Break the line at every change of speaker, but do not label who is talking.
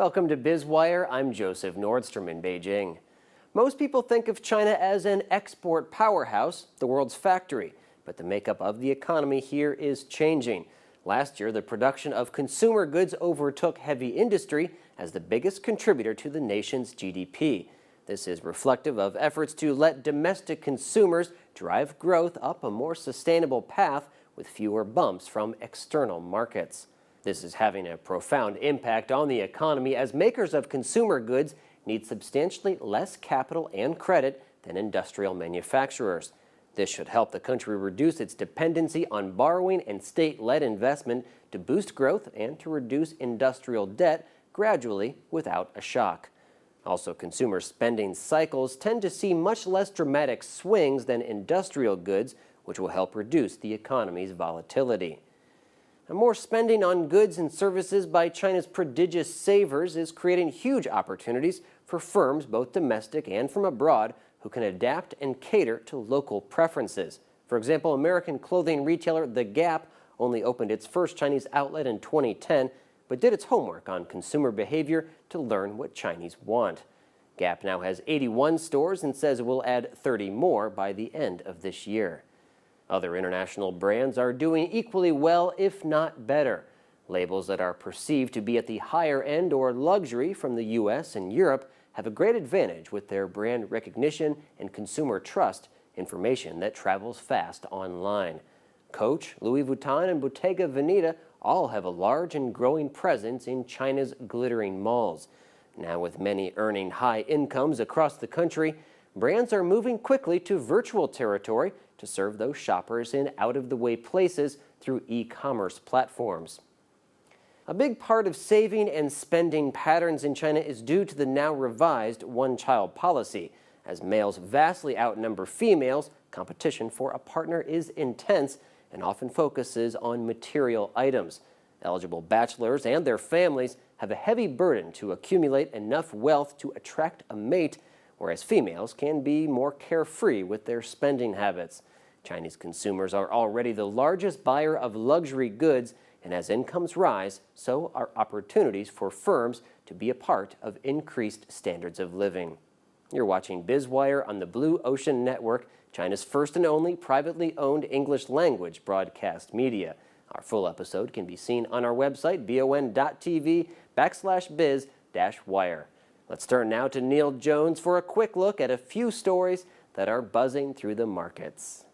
Welcome to Biz Wire. I'm Joseph Nordstrom in Beijing. Most people think of China as an export powerhouse, the world's factory. But the makeup of the economy here is changing. Last year, the production of consumer goods overtook heavy industry as the biggest contributor to the nation's GDP. This is reflective of efforts to let domestic consumers drive growth up a more sustainable path with fewer bumps from external markets. This is having a profound impact on the economy as makers of consumer goods need substantially less capital and credit than industrial manufacturers. This should help the country reduce its dependency on borrowing and state-led investment to boost growth and to reduce industrial debt gradually without a shock. Also, consumer spending cycles tend to see much less dramatic swings than industrial goods, which will help reduce the economy's volatility. More spending on goods and services by China's prodigious savers is creating huge opportunities for firms both domestic and from abroad who can adapt and cater to local preferences. For example, American clothing retailer The Gap only opened its first Chinese outlet in 2010, but did its homework on consumer behavior to learn what Chinese want. Gap now has 81 stores and says it will add 30 more by the end of this year. Other international brands are doing equally well, if not better. Labels that are perceived to be at the higher end or luxury from the U.S. and Europe have a great advantage with their brand recognition and consumer trust, information that travels fast online. Coach, Louis Vuitton, and Bottega Veneta all have a large and growing presence in China's glittering malls. Now, with many earning high incomes across the country, brands are moving quickly to virtual territory to serve those shoppers in out-of-the-way places through e-commerce platforms. A big part of saving and spending patterns in China is due to the now revised one-child policy. As males vastly outnumber females, competition for a partner is intense and often focuses on material items. Eligible bachelors and their families have a heavy burden to accumulate enough wealth to attract a mate, whereas females can be more carefree with their spending habits. Chinese consumers are already the largest buyer of luxury goods, and as incomes rise, so are opportunities for firms to be a part of increased standards of living. You're watching Biz Wire on the Blue Ocean Network, China's first and only privately owned English-language broadcast media. Our full episode can be seen on our website, BONTV/biz-wire. Let's turn now to Neil Jones for a quick look at a few stories that are buzzing through the markets.